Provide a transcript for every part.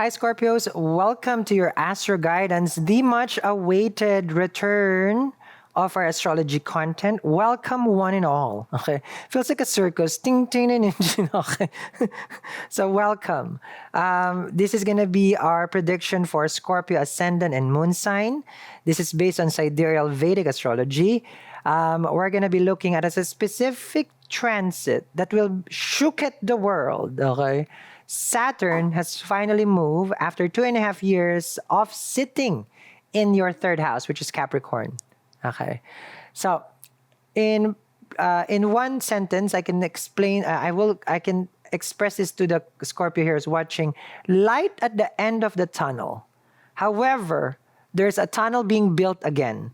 Hi, Scorpios. Welcome to your Astro Guidance, the much awaited return of our astrology content. Welcome, one and all. Okay. Feels like a circus. Ting, ting, ting, ting. Okay. So, welcome. This is going to be our prediction for Scorpio ascendant and moon sign. This is based on sidereal Vedic astrology. We're going to be looking at a specific transit that will shook at the world. Okay. Saturn has finally moved after 2.5 years of sitting in your third house, which is Capricorn. Okay, so in one sentence, I can explain. I can express this to the Scorpio here is watching. Light at the end of the tunnel. However, there's a tunnel being built again.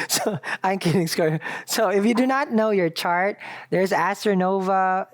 So I'm kidding, Scorpio. So if you do not know your chart, there's Astronova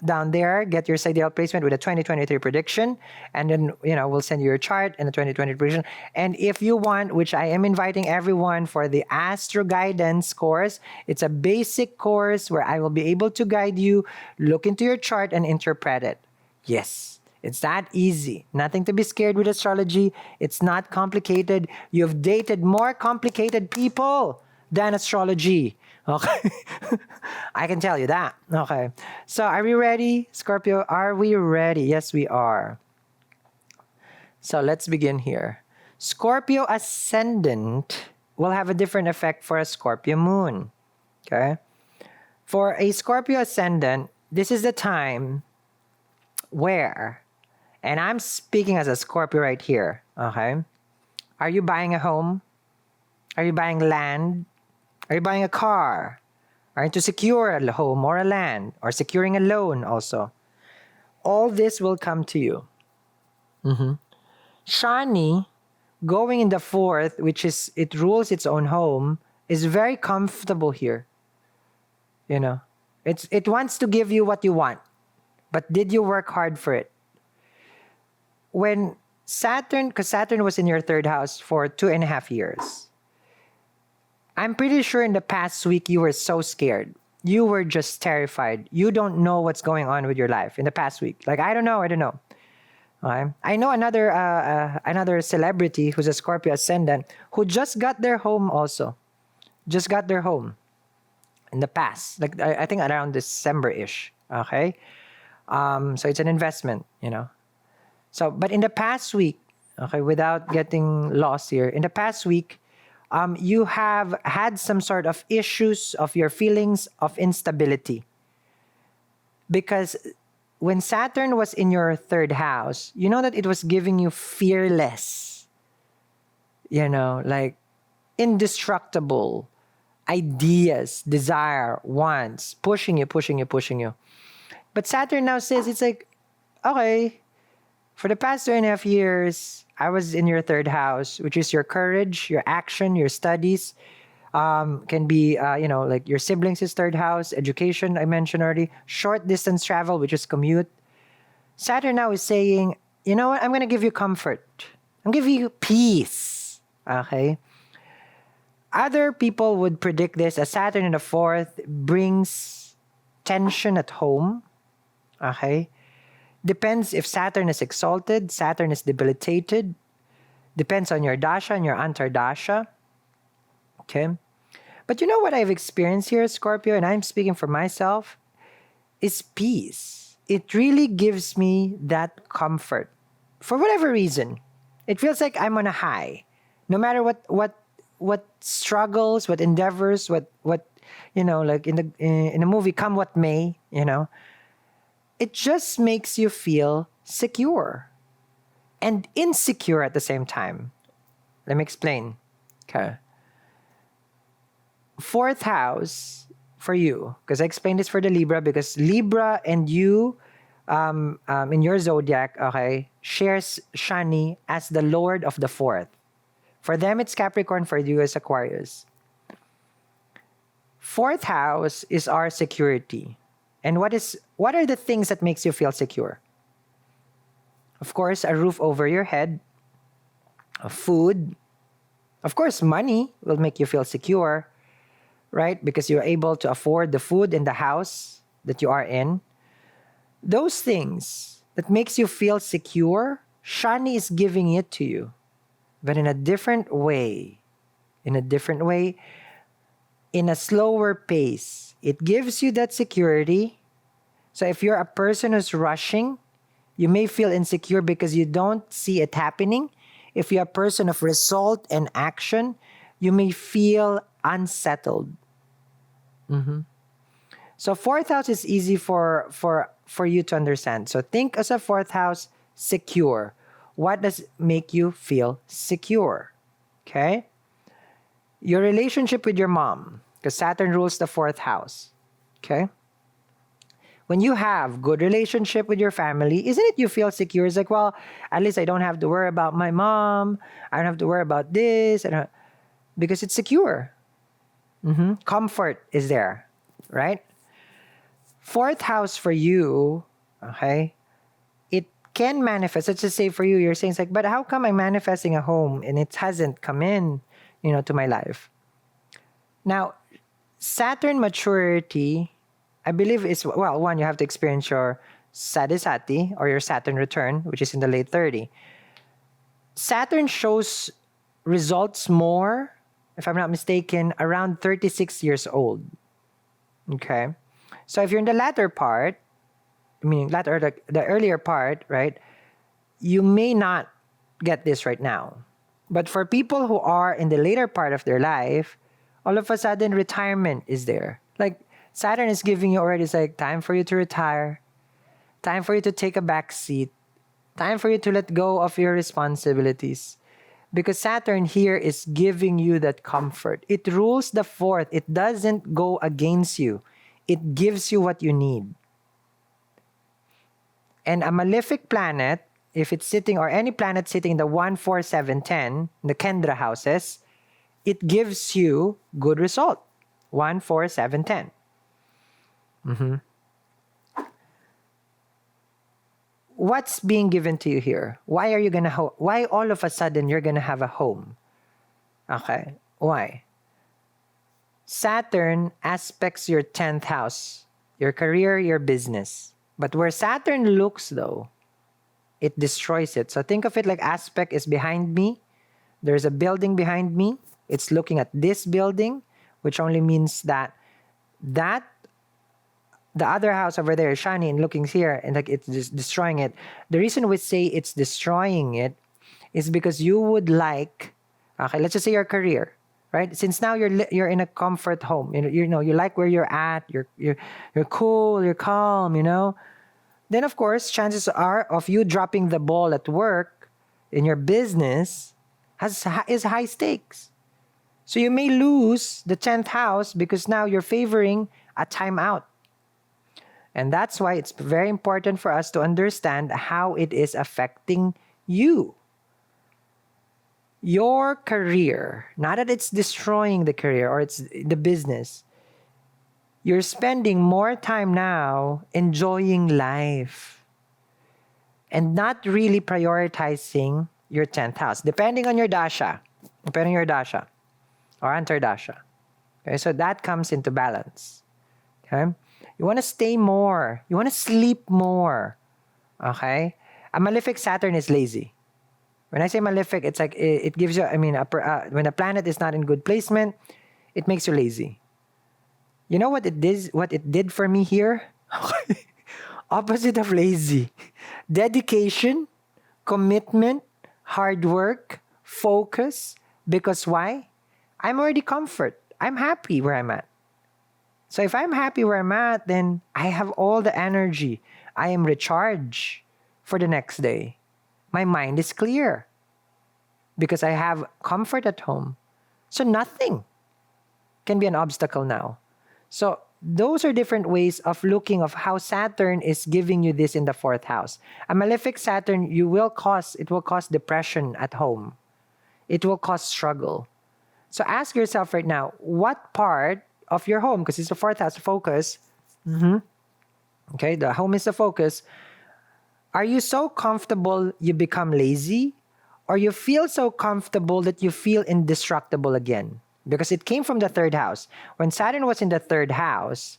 down there. Get your sidereal placement with a 2023 prediction, and then we'll send you your chart and the 2020 prediction. And if you want, which I am inviting everyone for the Astro Guidance course, it's a basic course where I will be able to guide you, look into your chart, and interpret it. Yes. It's that easy. Nothing to be scared with astrology. It's not complicated. You've dated more complicated people than astrology. Okay. I can tell you that. Okay. So are we ready, Scorpio? Are we ready? Yes, we are. So let's begin here. Scorpio ascendant will have a different effect for a Scorpio moon. Okay. For a Scorpio ascendant, this is the time where, and I'm speaking as a Scorpio right here, okay? Are you buying a home? Are you buying land? Are you buying a car? Are you to secure a home or a land? Or securing a loan also? All this will come to you. Shani, going in the fourth, which is, it rules its own home, is very comfortable here. It wants to give you what you want. But did you work hard for it? When Saturn, because Saturn was in your third house for 2.5 years, I'm pretty sure in the past week you were so scared. You were just terrified. You don't know what's going on with your life in the past week. Like, I don't know. Okay? I know another celebrity who's a Scorpio ascendant who just got their home also. Just got their home in the past. Like, I think around December-ish. Okay? So it's an investment, So, but in the past week, okay, without getting lost here, in the past week, you have had some sort of issues of your feelings of instability. Because when Saturn was in your third house, you know that it was giving you fearless, like indestructible ideas, desire, wants, pushing you. But Saturn now says, it's like, okay, for the past 2.5 years, I was in your third house, which is your courage, your action, your studies. Can be, like your siblings' third house, education, I mentioned already, short distance travel, which is commute. Saturn now is saying, you know what, I'm going to give you comfort. I'm giving you peace. Okay? Other people would predict this as Saturn in the fourth brings tension at home. Okay? Depends if Saturn is exalted, Saturn is debilitated. Depends on your dasha and your antardasha. Okay? But you know what I've experienced here, Scorpio, and I'm speaking for myself, is peace. It really gives me that comfort. For whatever reason, it feels like I'm on a high. No matter what struggles, what endeavors, what like in the movie Come What May, it just makes you feel secure and insecure at the same time. Let me explain. Okay. Fourth house for you, because I explained this for the Libra, because Libra and you, in your zodiac, okay, shares Shani as the Lord of the fourth. For them, it's Capricorn. For you, it's Aquarius. Fourth house is our security. And what are the things that makes you feel secure? Of course, a roof over your head, food. Of course, money will make you feel secure, right? Because you're able to afford the food in the house that you are in. Those things that makes you feel secure Shani is giving it to you, but in a different way. In a different way, in a slower pace. It gives you that security. So if you're a person who's rushing, you may feel insecure because you don't see it happening. If you're a person of result and action, you may feel unsettled. So fourth house is easy for you to understand. So think as a fourth house, secure. What does make you feel secure? Okay? Your relationship with your mom, because Saturn rules the fourth house. Okay? When you have good relationship with your family, isn't it you feel secure? It's like, well, at least I don't have to worry about my mom. I don't have to worry about this. Because it's secure. Comfort is there, right? Fourth house for you, okay, it can manifest. Let's just say for you, you're saying it's like, but how come I'm manifesting a home and it hasn't come in, to my life? Now, Saturn maturity, I believe is, well, one, you have to experience your Sadisati or your Saturn return, which is in the late 30. Saturn shows results more, if I'm not mistaken, around 36 years old. Okay? So if you're in the latter part, the earlier part, right, you may not get this right now. But for people who are in the later part of their life, all of a sudden retirement is there. Like Saturn is giving you already, it's like time for you to retire, time for you to take a back seat, time for you to let go of your responsibilities. Because Saturn here is giving you that comfort. It rules the fourth. It doesn't go against you. It gives you what you need. And a malefic planet, if it's sitting, or any planet sitting in the 1, 4, 7, 10, the Kendra houses, it gives you good result. 1, 4, 7, 10. What's being given to you here? Why are you gonna? Why all of a sudden you're gonna have a home? Okay, why? Saturn aspects your 10th house, your career, your business. But where Saturn looks, though, it destroys it. So think of it like aspect is behind me. There's a building behind me. It's looking at this building, which only means that the other house over there is shiny and looking here, and like it's just destroying it. The reason we say it's destroying it is because you would like, okay, let's just say your career, right? Since now you're in a comfort home, you like where you're at, you're cool, you're calm, Then of course, chances are of you dropping the ball at work in your business is high stakes. So you may lose the 10th house because now you're favoring a timeout. And that's why it's very important for us to understand how it is affecting you. Your career, not that it's destroying the career or it's the business. You're spending more time now enjoying life and not really prioritizing your 10th house, depending on your dasha or antardasha. Okay, so that comes into balance. Okay? You want to stay more. You want to sleep more. Okay? A malefic Saturn is lazy. When I say malefic, it's like it gives you, when a planet is not in good placement, it makes you lazy. You know what it did for me here? Opposite of lazy. Dedication, commitment, hard work, focus. Because why? I'm already comfort. I'm happy where I'm at. So if I'm happy where I'm at, then I have all the energy. I am recharged for the next day. My mind is clear because I have comfort at home. So nothing can be an obstacle now. So those are different ways of looking of how Saturn is giving you this in the 4th house. A malefic Saturn, it will cause depression at home. It will cause struggle. So ask yourself right now, what part of your home, because it's the 4th house focus, okay, the home is the focus. Are you so comfortable you become lazy? Or you feel so comfortable that you feel indestructible again? Because it came from the 3rd house. When Saturn was in the 3rd house,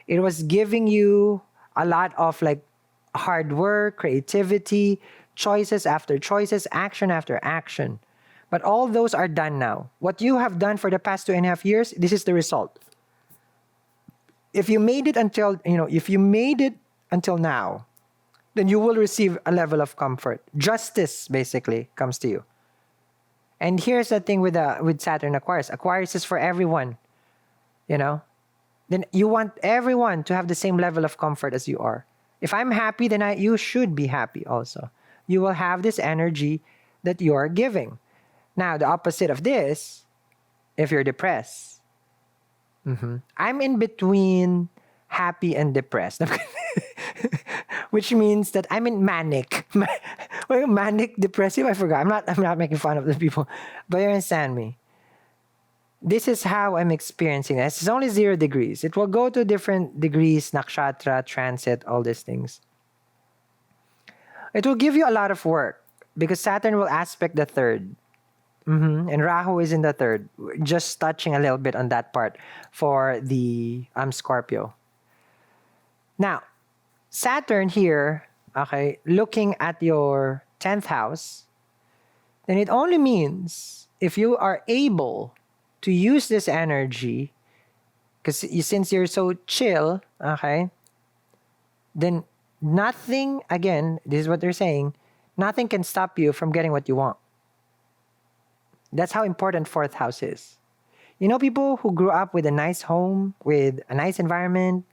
it was giving you a lot of like hard work, creativity, choices after choices, action after action. But all those are done now. What you have done for the past 2.5 years, this is the result. If you made it until now, then you will receive a level of comfort. Justice basically comes to you. And here's the thing with Saturn Aquarius. Aquarius is for everyone, you know. Then you want everyone to have the same level of comfort as you are. If I'm happy, then you should be happy also. You will have this energy that you are giving. Now, the opposite of this, if you're depressed, I'm in between happy and depressed. Which means that I'm in manic. Manic, depressive, I forgot. I'm not making fun of the people. But you understand me. This is how I'm experiencing this. It's only 0 degrees. It will go to different degrees, nakshatra, transit, all these things. It will give you a lot of work because Saturn will aspect the 3rd. And Rahu is in the 3rd. Just touching a little bit on that part for the Scorpio. Now, Saturn here, okay, looking at your 10th house, then it only means if you are able to use this energy, because since you're so chill, okay, then nothing, again, this is what they're saying, nothing can stop you from getting what you want. That's how important 4th house is. You know, people who grew up with a nice home, with a nice environment,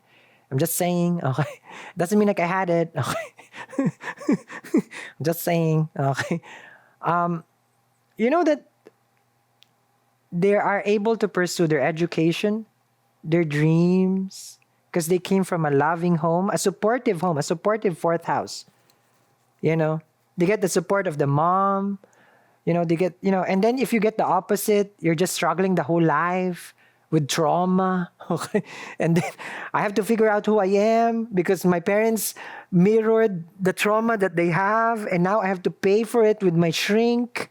I'm just saying, okay, doesn't mean like I had it, okay. I'm just saying, okay. You know that they are able to pursue their education, their dreams, because they came from a loving home, a supportive home, a supportive 4th house. You know, they get the support of the mom, they get, and then if you get the opposite, you're just struggling the whole life with trauma, okay? And then I have to figure out who I am because my parents mirrored the trauma that they have, and now I have to pay for it with my shrink.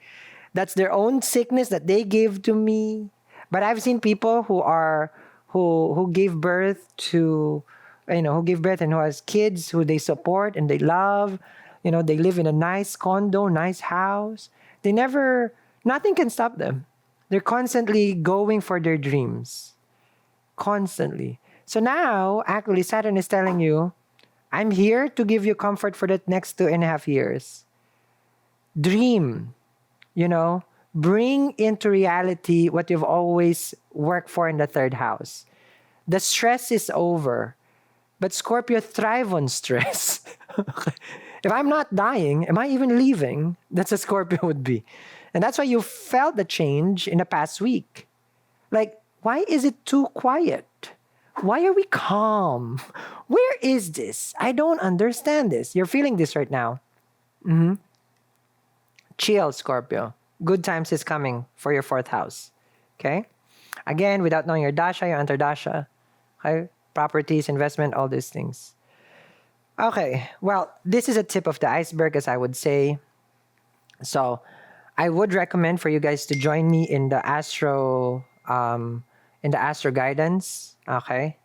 That's their own sickness that they gave to me. But I've seen people who gave birth to, who give birth and who has kids who they support and they love. They live in a nice condo, nice house. Nothing can stop them. They're constantly going for their dreams. Constantly. So now, actually, Saturn is telling you, I'm here to give you comfort for the next 2.5 years. Dream. Bring into reality what you've always worked for in the 3rd house. The stress is over. But Scorpio thrive on stress. If I'm not dying, am I even leaving? That's a Scorpio would be. And that's why you felt the change in the past week. Like, why is it too quiet? Why are we calm? Where is this? I don't understand this. You're feeling this right now. Chill, Scorpio. Good times is coming for your 4th house. Okay? Again, without knowing your dasha, your antardasha, okay? Properties, investment, all these things. Okay, well, this is a tip of the iceberg, as I would say. So, I would recommend for you guys to join me in the Astro guidance. Okay,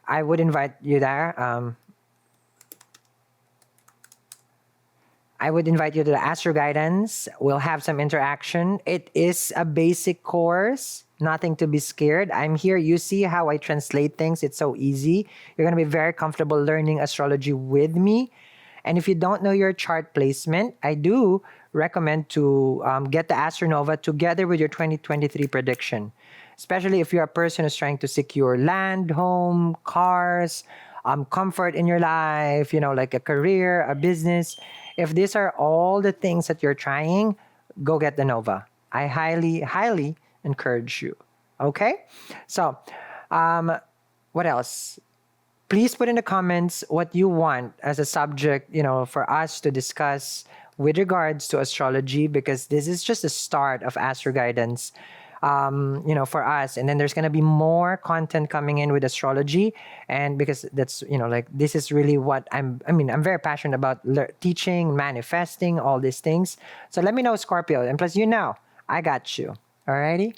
I would invite you there. I would invite you to the Astro guidance. We'll have some interaction. It is a basic course. Nothing to be scared. I'm here. You see how I translate things. It's so easy. You're going to be very comfortable learning astrology with me. And if you don't know your chart placement, I do recommend to get the Astronova together with your 2023 prediction. Especially if you're a person who's trying to secure land, home, cars, comfort in your life, like a career, a business. If these are all the things that you're trying, go get the Nova. I highly, highly encourage you. Okay? So, what else? Please put in the comments what you want as a subject, for us to discuss with regards to astrology, because this is just the start of Astro Guidance, for us. And then there's going to be more content coming in with astrology. And because that's, this is really what I'm very passionate about teaching, manifesting, all these things. So let me know, Scorpio. And plus, I got you. Alrighty?